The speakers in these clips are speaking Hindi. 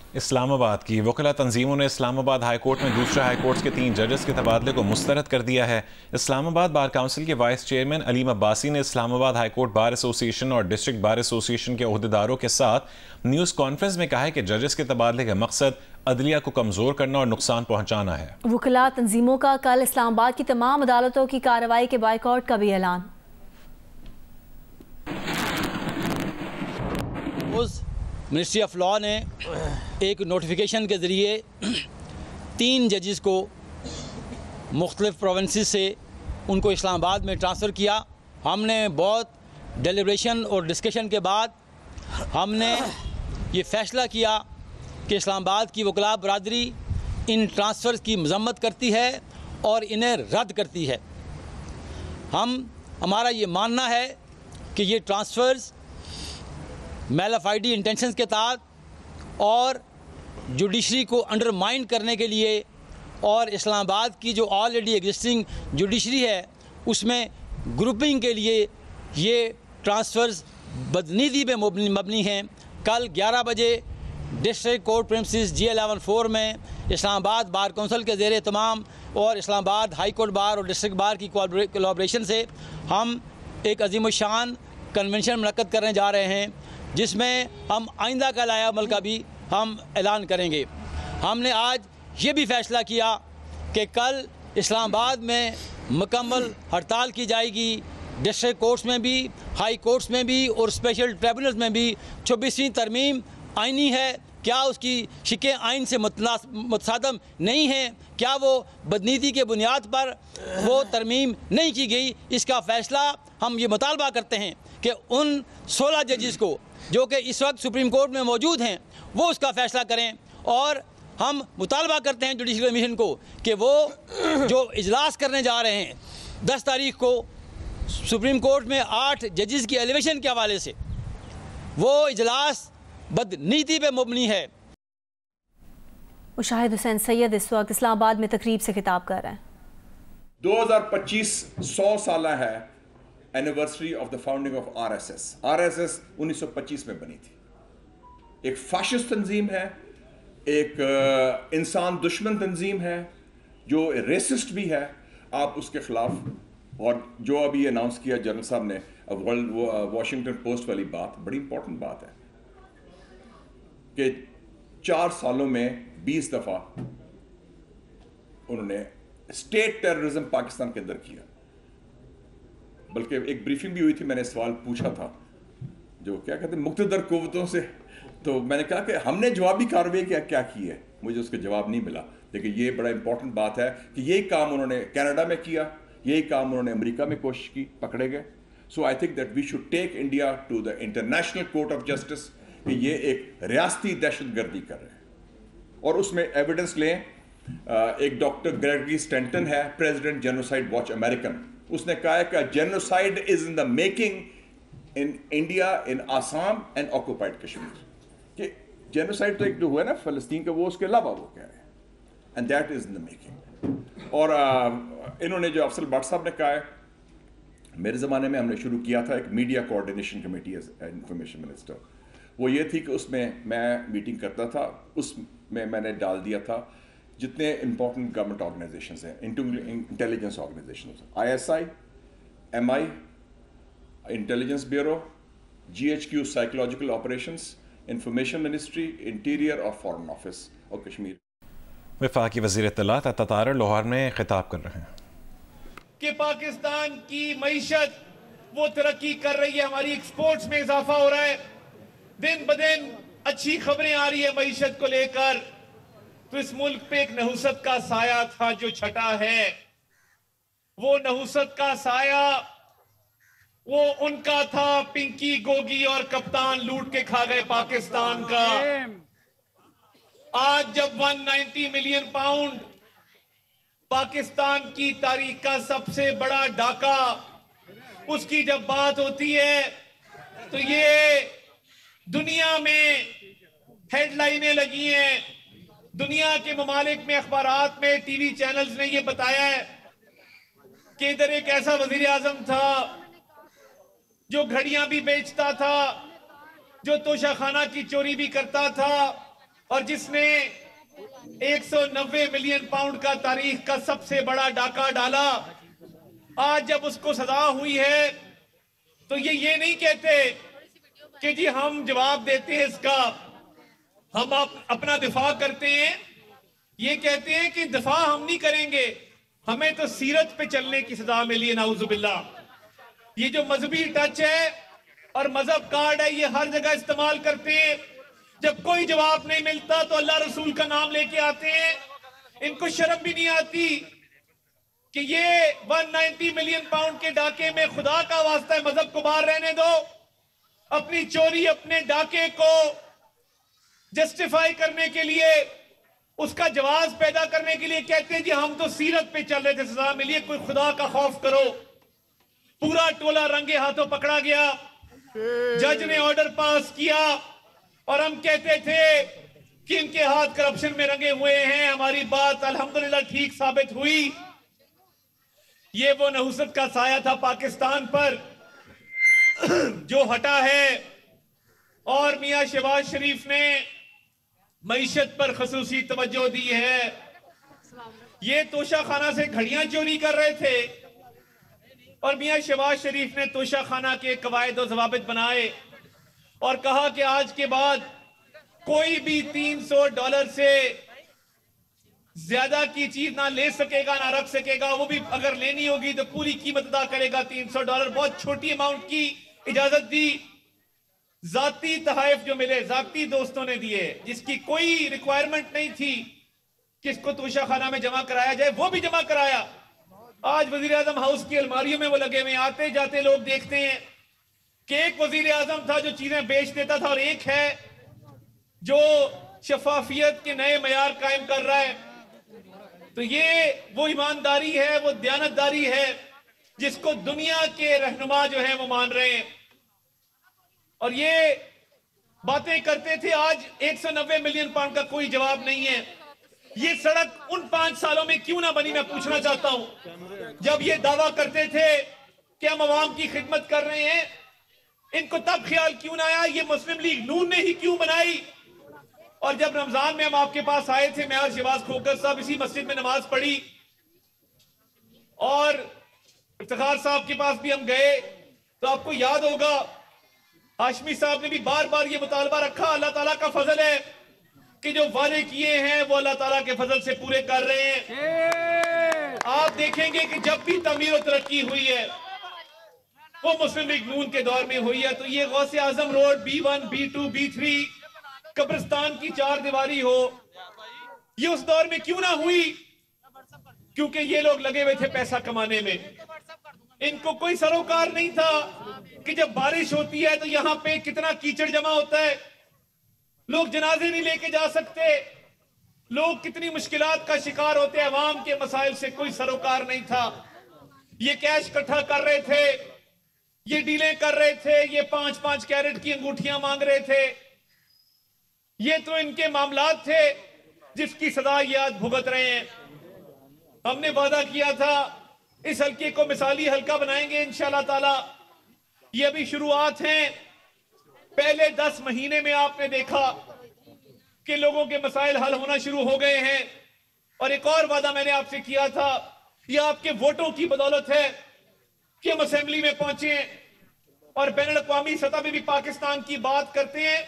इस्लामाबाद की वकला तंजीमों ने इस्लामाबाद हाई कोर्ट में दूसरे हाई कोर्ट के 3 जजेस के तबादले को मुस्तरद कर दिया है। इस्लामाबाद बार काउंसिल के वाइस चेयरमैन अलीम अब्बासी ने Islamabad high court bar association और डिस्ट्रिक्ट बार एसोसिएशन के ओहदेदारों के साथ न्यूज़ कॉन्फ्रेंस में कहा है कि जजेस के तबादले का मकसद अदलिया को कमज़ोर करना और नुकसान पहुँचाना है। वकला तंजीमों का कल इस्लामाबाद की तमाम अदालतों की कार्रवाई के बाइकआउट का भी ऐलान। मिनिस्ट्री ऑफ लॉ ने एक नोटिफिकेशन के ज़रिए 3 जजेस को मुख्तलिफ़ प्रोविंसेस से उनको इस्लामाबाद में ट्रांसफ़र किया। हमने बहुत डेलिब्रेशन और डिस्कशन के बाद हमने ये फ़ैसला किया कि इस्लामाबाद की वकला बरादरी इन ट्रांसफ़र की मज़म्मत करती है और इन्हें रद्द करती है। हमारा ये मानना है कि ये ट्रांसफ़र्स मैलाफाइडी इंटेंशंस के तहत और जुडिशरी को अंडरमाइन करने के लिए और इस्लामाबाद की जो ऑलरेडी एग्जिस्टिंग जुडिशरी है उसमें ग्रुपिंग के लिए ये ट्रांसफ़र्स बदनीति पे मबनी हैं। कल 11 बजे डिस्ट्रिक्ट कोर्ट प्रेमिसेस G11-4 में इस्लामाबाद बार काउंसिल के ज़ेरे तमाम और इस्लामाबाद हाई कोर्ट बार और डिस्ट्रिक्ट बार की कोलैबोरेशन से हम एक अजीमुशान कन्वेंशन मुनक्कद करने जा रहे हैं, जिसमें हम आइंदा का लाया अमल का भी हम ऐलान करेंगे। हमने आज ये भी फ़ैसला किया कि कल इस्लामाबाद में मुकम्मल हड़ताल की जाएगी, डिस्ट्रिक्ट कोर्ट्स में भी, हाई कोर्ट्स में भी और स्पेशल ट्रिब्यूनल्स में भी। 24वीं तरमीम आइनी है, क्या उसकी शिक़े आइन से मुतसादम नहीं है, क्या वो बदनीति के बुनियाद पर वो तरमीम नहीं की गई, इसका फ़ैसला हम ये मुतालबा करते हैं कि उन 16 जजेस को जो कि इस वक्त सुप्रीम कोर्ट में मौजूद हैं वो उसका फ़ैसला करें। और हम मुतालबा करते हैं जुडिशल कमीशन को कि वो जो इजलास करने जा रहे हैं 10 तारीख को सुप्रीम कोर्ट में 8 जजेस की एलिवेशन के हवाले से, वो इजलास बदनीति पे मबनी है। मुशाहिद हुसैन सैयद इस वक्त इस्लामाबाद में तकरीब से खिताब कर रहे हैं। 2025 100 साल है anniversary of the founding of RSS. RSS 1925 में बनी थी। एक फाशिस्ट तंजीम है, एक इंसान दुश्मन तंजीम है, जो रेसिस्ट भी है। आप उसके खिलाफ और जो अभी अनाउंस किया जनरल साहब ने वर्ल्ड वॉशिंगटन पोस्ट वाली बात बड़ी इंपॉर्टेंट बात है कि 4 सालों में 20 दफ़ा उन्होंने स्टेट टेररिज्म पाकिस्तान के अंदर किया। बल्कि एक ब्रीफिंग भी हुई थी, मैंने सवाल पूछा था जो क्या कहते हैं मुक़्तदर कुव्वतों से, तो मैंने कहा कि हमने जवाबी कार्रवाई क्या की है, मुझे उसका जवाब नहीं मिला। लेकिन ये बड़ा इंपॉर्टेंट बात है कि यही काम उन्होंने कनाडा में किया, यही काम उन्होंने अमेरिका में कोशिश की, पकड़े गए। So I think that we should take India to the international court of justice कि ये एक रियासती दहशतगर्दी कर रहे हैं और उसमें एविडेंस लें। एक डॉक्टर ग्रेगरी स्टैंटन है, प्रेसिडेंट जेनोसाइड वॉच अमेरिकन, उसने कहा है कि genocide is in the making in India, in Assam and occupied Kashmir. कि जेनोसाइड तो एक जो हुआ ना फ़लस्तीन का, वो उसके अलावा वो कह रहे हैं and that is in the making. और इन्होंने जो अफसल भट्ट साहब ने कहा है, मेरे ज़माने में हमने शुरू किया था एक media coordination committee as information minister. वो ये थी कि उसमें मैं मीटिंग करता था, उसमें मैंने डाल दिया था जितने इंपॉर्टेंट गवर्नमेंट ऑर्गेनाइजेशंस हैं, intelligence organisations, ISI, MI, intelligence bureau, GHQ psychological operations, information ministry, interior और फॉरेन ऑफिस और कश्मीर। वफाकी वज़ीर इत्तलात अतातार लाहौर में खिताब कर रहे हैं कि पाकिस्तान की मईशत वो तरक्की कर रही है, हमारी एक्सपोर्ट्स में इजाफा हो रहा है, दिन ब दिन अच्छी खबरें आ रही है मईशत को लेकर। तो इस मुल्क पे एक नहुसत का साया था जो छटा है, वो नहुसत का साया वो उनका था, पिंकी, गोगी और कप्तान लूट के खा गए पाकिस्तान का। आज जब 190 मिलियन पाउंड पाकिस्तान की तारीख का सबसे बड़ा डाका, उसकी जब बात होती है तो ये दुनिया में हेडलाइनें लगी हैं। दुनिया के ममालिक में अखबारात में टीवी चैनल्स ने यह बताया है कि इधर एक ऐसा वजीर आजम था जो घड़ियां भी बेचता था, जो तोशाखाना की चोरी भी करता था, और जिसने 190 मिलियन पाउंड का तारीख का सबसे बड़ा डाका डाला, आज जब उसको सजा हुई है तो ये नहीं कहते कि जी हम जवाब देते हैं इसका, हम अपना दिफा करते हैं। ये कहते हैं कि दिफा हम नहीं करेंगे, हमें तो सीरत पे चलने की सजा मिली है, नाउजुबिल्लाह। ये जो मजहबी टच है और मजहब कार्ड है, ये हर जगह इस्तेमाल करते हैं। जब कोई जवाब नहीं मिलता तो अल्लाह रसूल का नाम लेके आते हैं। इनको शर्म भी नहीं आती कि ये 190 मिलियन पाउंड के डाके में खुदा का वास्ता है, मजहब को बाहर रहने दो। अपनी चोरी, अपने डाके को जस्टिफाई करने के लिए, उसका जवाब पैदा करने के लिए कहते हैं जी हम तो सीरत पे चल रहे थे, सजा मिली है, कोई खुदा का खौफ करो। पूरा टोला रंगे हाथों पकड़ा गया, जज ने ऑर्डर पास किया और हम कहते थे कि इनके हाथ करप्शन में रंगे हुए हैं। हमारी बात अल्हम्दुलिल्लाह ठीक साबित हुई। ये वो नहुसत का साया था पाकिस्तान पर जो हटा है, और मियां शहबाज शरीफ ने मईशत पर खसूसी तवज्जो दी है। ये तोशा खाना से घड़ियां चोरी कर रहे थे और मियां शहबाज शरीफ ने तोशा खाना के कवायद और जवाबित बनाए और कहा कि आज के बाद कोई भी $300 से ज्यादा की चीज ना ले सकेगा, ना रख सकेगा। वो भी अगर लेनी होगी तो पूरी कीमत अदा करेगा, $300। बहुत छोटी अमाउंट की इजाजत दी। जाती तहाइफ जो मिले, जाती दोस्तों ने दिए, जिसकी कोई रिक्वायरमेंट नहीं थी कि इसको तोशा खाना में जमा कराया जाए, वो भी जमा कराया। आज वजीर आजम हाउस की अलमारियों में वो लगे हुए। आते जाते लोग देखते हैं कि एक वजीर आजम था जो चीजें बेच देता था और एक है जो शफाफियत के नए मयार कायम कर रहा है। तो ये वो ईमानदारी है, वो दयानतदारी है जिसको दुनिया के रहनुमा जो है वो मान रहे हैं। और ये बातें करते थे। आज 190 मिलियन पाउंड का कोई जवाब नहीं है। ये सड़क उन 5 सालों में क्यों ना बनी, मैं पूछना चाहता हूं। जब ये दावा करते थे कि हम अवाम की खिदमत कर रहे हैं, इनको तब ख्याल क्यों ना आया ये मुस्लिम लीग नून ने ही क्यों बनाई। और जब रमजान में हम आपके पास आए थे, मैं और शहबाज खोकर साहब इसी मस्जिद में नमाज पढ़ी और इफ्तिखार साहब के पास भी हम गए, तो आपको याद होगा हाशमी साहब ने भी बार बार ये मुतालबा रखा। अल्लाह ताला का फजल है कि जो वादे किए हैं वो अल्लाह ताला के फजल से पूरे कर रहे हैं। आप देखेंगे कि जब भी तमीर और तरक्की हुई है वो मुस्लिम लीग नून के दौर में हुई है। तो ये गौसे आजम रोड B1, B2, B3, कब्रिस्तान की 4 दीवारी हो, ये उस दौर में क्यों ना हुई? क्योंकि ये लोग लगे हुए थे पैसा कमाने में। इनको कोई सरोकार नहीं था कि जब बारिश होती है तो यहां पे कितना कीचड़ जमा होता है, लोग जनाजे नहीं लेके जा सकते, लोग कितनी मुश्किलात का शिकार होते हैं। अवाम के मसाइल से कोई सरोकार नहीं था। ये कैश इकट्ठा कर रहे थे, ये डीलें कर रहे थे, ये 5-5 कैरेट की अंगूठियां मांग रहे थे। ये तो इनके मामलात थे जिसकी सदा ये आज भुगत रहे हैं। हमने वादा किया था इस हल्के को मिसाली हल्का बनाएंगे इंशाल्लाह ताला। ये अभी शुरुआत है। पहले 10 महीने में आपने देखा कि लोगों के मसाइल हल होना शुरू हो गए हैं। और एक और वादा मैंने आपसे किया था, यह आपके वोटों की बदौलत है कि हम असेंबली में पहुंचे और बैनुल अक़वामी सतह पे भी पाकिस्तान की बात करते हैं।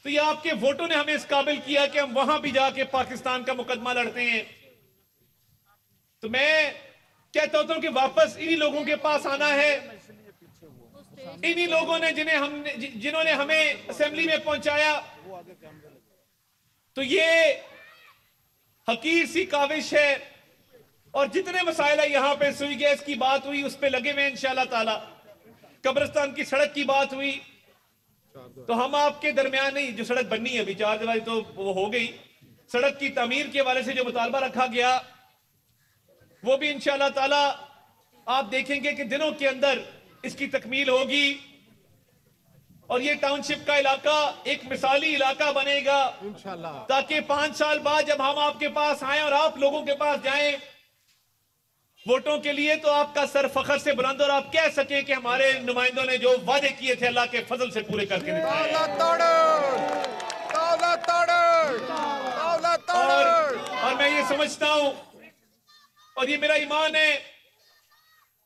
तो ये आपके वोटों ने हमें इस काबिल किया कि हम वहां भी जाके पाकिस्तान का मुकदमा लड़ते हैं। तो मैं कहता हूं कि वापस इन्हीं लोगों के पास आना है, इन्हीं लोगों ने जिन्होंने हमें असेंबली में पहुंचाया। तो ये हकीर सी काविश है। और जितने मसाइल है यहां पे सुई गैस की बात हुई, उस पे लगे हुए इंशाल्लाह ताला। कब्रिस्तान की सड़क की बात हुई, तो हम आपके दरमियान नहीं, जो सड़क बननी है अभी 4 दीवारी तो वो हो गई, सड़क की तामीर के हवाले से जो मुतालबा रखा गया वो भी इंशाल्लाह ताला आप देखेंगे कि दिनों के अंदर इसकी तकमील होगी। और ये टाउनशिप का इलाका एक मिसाली इलाका बनेगा इंशाल्लाह, ताकि 5 साल बाद जब हम आपके पास आए और आप लोगों के पास जाएं वोटों के लिए, तो आपका सर फखर से बुलंद और आप कह सके कि हमारे नुमाइंदों ने जो वादे किए थे अल्लाह के फजल से पूरे करके दिखाए। समझता हूं और ये मेरा ईमान है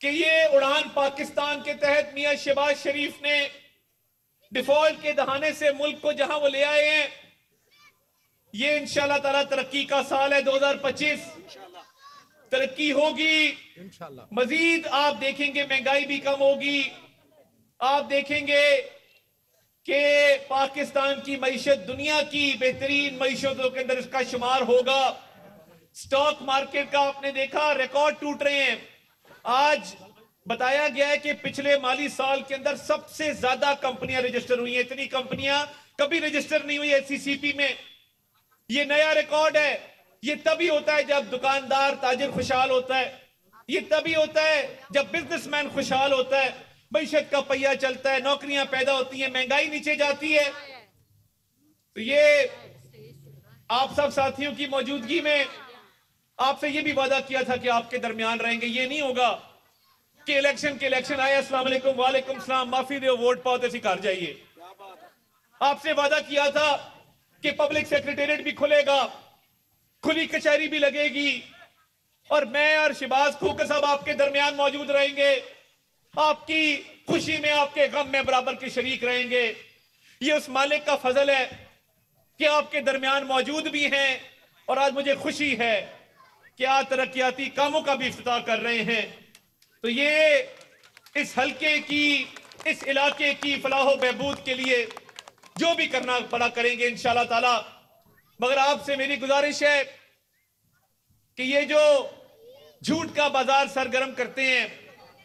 कि ये उड़ान पाकिस्तान के तहत मियां शहबाज शरीफ ने डिफॉल्ट के दहाने से मुल्क को जहां वो ले आए हैं, ये इंशाल्लाह ताला तरक्की का साल है। 2025 तरक्की होगी मजीद। आप देखेंगे महंगाई भी कम होगी। आप देखेंगे कि पाकिस्तान की मईशत दुनिया की बेहतरीन मईशतों के अंदर इसका शुमार होगा। स्टॉक मार्केट का आपने देखा रिकॉर्ड टूट रहे हैं। आज बताया गया है कि पिछले माली साल के अंदर सबसे ज्यादा कंपनियां रजिस्टर हुई हैं। इतनी कंपनियां कभी रजिस्टर नहीं हुई एससीसीपी में। ये नया रिकॉर्ड है। ये तभी होता है जब दुकानदार ताजिर खुशहाल होता है। ये तभी होता है जब बिजनेसमैन खुशहाल होता है, मईशत का पहिया चलता है, नौकरियां पैदा होती हैं, महंगाई नीचे जाती है। तो ये आप सब साथियों की मौजूदगी में आपसे ये भी वादा किया था कि आपके दरमियान रहेंगे। ये नहीं होगा कि इलेक्शन आए, अस्सलाम वालेकुम, वालेकुम सलाम, माफी दो, वोट पाओ तो घर जाइए। आपसे वादा किया था कि पब्लिक सेक्रेटेरिएट भी खुलेगा, खुली कचहरी भी लगेगी और मैं और शहबाज खोखर साहब आपके दरमियान मौजूद रहेंगे। आपकी खुशी में, आपके गम में बराबर के शरीक रहेंगे। ये उस मालिक का फजल है कि आपके दरमियान मौजूद भी हैं और आज मुझे खुशी है कि आज तरक्याती कामों का भी इफ्तिताह कर रहे हैं। तो ये इस हल्के की, इस इलाके की फलाह बहबूद के लिए जो भी करना पड़ा करेंगे इंशाल्लाह ताला। मगर आपसे मेरी गुजारिश है कि ये जो झूठ का बाजार सरगर्म करते हैं,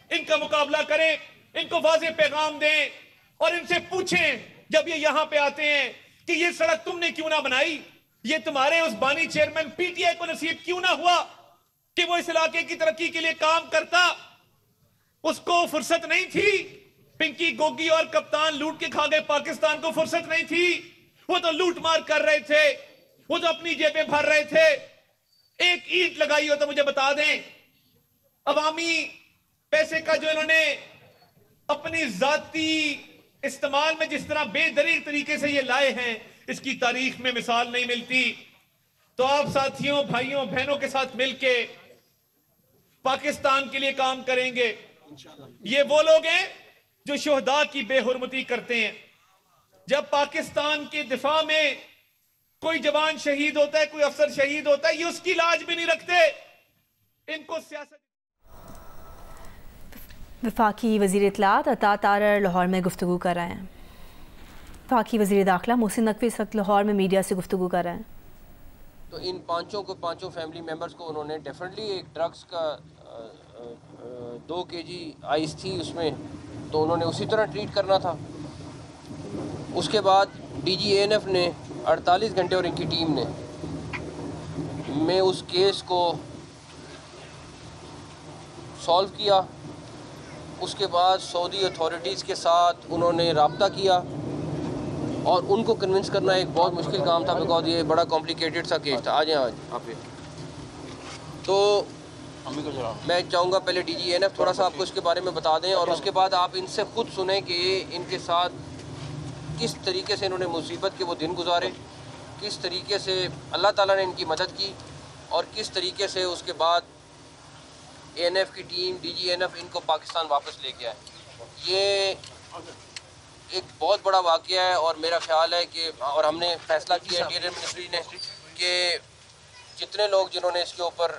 इनका मुकाबला करें, इनको वाज़ेह पैगाम दें और इनसे पूछें जब ये यहां पे आते हैं कि ये सड़क तुमने क्यों ना बनाई, ये तुम्हारे उस बानी चेयरमैन पीटीआई को नसीब क्यों ना हुआ कि वो इस इलाके की तरक्की के लिए काम करता। उसको फुर्सत नहीं थी। पिंकी गोगी और कप्तान लूट के खा गए, पाकिस्तान को फुर्सत नहीं थी। वो तो लूट मार कर रहे थे, वो तो अपनी जेबें भर रहे थे। एक ईंट लगाई हो तो मुझे बता दें, अवामी पैसे का जो इन्होंने अपनी जाती इस्तेमाल में जिस तरह बेदरीग तरीके से ये लाए हैं, इसकी तारीख में मिसाल नहीं मिलती। तो आप साथियों, भाइयों, बहनों के साथ मिलके पाकिस्तान के लिए काम करेंगे। ये वो लोग हैं जो शोहदा की बेहुरमती करते हैं। जब पाकिस्तान के दिफा में कोई जवान शहीद होता है, कोई अफसर शहीद होता है, ये उसकी लाज भी नहीं रखते। इनको सियासत। वफाकी वज़ीर इत्तलात अता तारर लाहौर में गुफ्तगू कर रहे हैं। वफाकी वज़ीर दाखिला मोहसिन नकवी इस वक्त लाहौर में मीडिया से गुफ्तगू कर रहे हैं। तो इन पाँचों फैमिली मेम्बर्स को उन्होंने डेफिनेटली एक ड्रग्स का 2 kg आइस थी उसमें, तो उन्होंने उसी तरह ट्रीट करना था। उसके बाद DGANF ने 48 घंटे और इनकी टीम ने में उस केस को सॉल्व किया। उसके बाद सऊदी अथॉरिटीज़ के साथ उन्होंने राब्ता किया और उनको कन्विंस करना एक बहुत मुश्किल काम था, बिकॉज ये बड़ा कॉम्प्लिकेटेड सा केस था। आज यहाँ पे तो मैं चाहूँगा पहले DGANF थोड़ा सा आपको इसके बारे में बता दें और उसके बाद आप इनसे खुद सुने कि इनके साथ किस तरीके से इन्होंने मुसीबत के वो दिन गुजारे, किस तरीके से अल्लाह ताला ने इनकी मदद की और किस तरीके से उसके बाद ANF की टीम, DGANF इनको पाकिस्तान वापस लेके आए। ये एक बहुत बड़ा वाक़या है और मेरा ख्याल है कि और हमने फैसला किया इंटीरियर मिनिस्ट्री ने कि जितने लोग जिन्होंने इसके ऊपर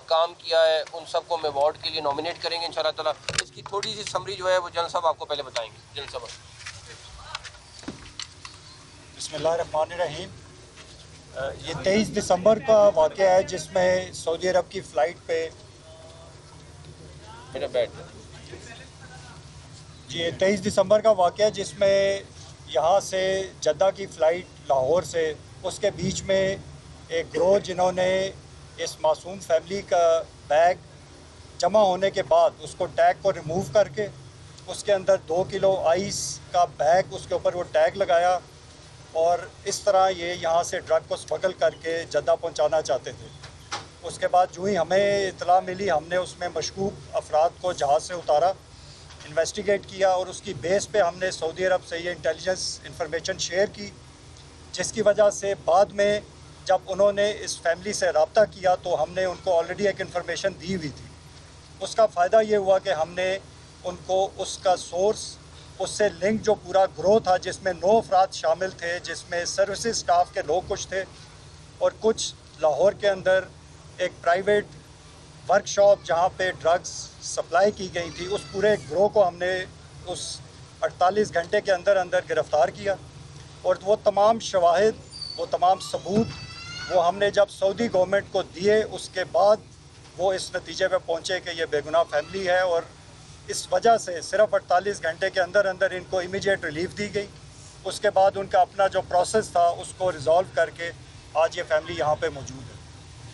काम किया है उन सबको हम अवार्ड के लिए नॉमिनेट करेंगे इंशाल्लाह ताला। इसकी थोड़ी सी समरी जो है वो जनरल साहब आपको पहले बताएंगे। जनरल साहब। बिस्मिल्लाहिर्रहमानिर्रहीम। ये 23 दिसंबर का वाक़या है जिसमें सऊदी अरब की फ़्लाइट पे जी 23 दिसंबर का वाक़या है जिसमें यहाँ से जद्दा की फ़्लाइट लाहौर से, उसके बीच में एक गिरोह जिन्होंने इस मासूम फैमिली का बैग जमा होने के बाद उसको टैग को रिमूव करके उसके अंदर 2 किलो आइस का बैग, उसके ऊपर वो टैग लगाया और इस तरह ये यहाँ से ड्रग को स्मगल करके जद्दा पहुँचाना चाहते थे। उसके बाद जो ही हमें इतला मिली, हमने उसमें मशकूक अफराद को जहाज़ से उतारा, इन्वेस्टिगेट किया और उसकी बेस पे हमने सऊदी अरब से ये इंटेलिजेंस इंफॉर्मेशन शेयर की, जिसकी वजह से बाद में जब उन्होंने इस फैमिली से रब्ता किया तो हमने उनको ऑलरेडी एक इन्फॉर्मेशन दी हुई थी। उसका फ़ायदा ये हुआ कि हमने उनको उसका सोर्स, उससे लिंक जो पूरा ग्रो था, जिसमें 9 अफराद शामिल थे, जिसमें सर्विसेज स्टाफ के लोग कुछ थे और कुछ लाहौर के अंदर एक प्राइवेट वर्कशॉप जहाँ पे ड्रग्स सप्लाई की गई थी, उस पूरे ग्रो को हमने उस 48 घंटे के अंदर अंदर गिरफ़्तार किया। और वो तमाम शवाहिद, वो तमाम सबूत वो हमने जब सऊदी गवर्नमेंट को दिए, उसके बाद वो इस नतीजे पे पहुँचे कि ये बेगुनाह फैमिली है और इस वजह से सिर्फ 48 घंटे के अंदर अंदर इनको इमीडिएट रिलीफ दी गई। उसके बाद उनका अपना जो प्रोसेस था उसको रिजॉल्व करके आज ये फैमिली यहाँ पे मौजूद है।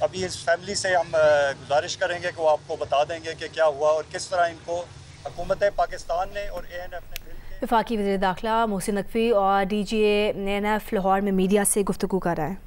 अभी इस फैमिली से हम गुजारिश करेंगे कि वो आपको बता देंगे कि क्या हुआ और किस तरह इनको हुकूमत पाकिस्तान ने और ANF ने मिलकर। वफाकी वज़ीर दाखिला मोहसिन नकवी और DGA ANF लाहौर में मीडिया से गुफ्तगू कर रहा है।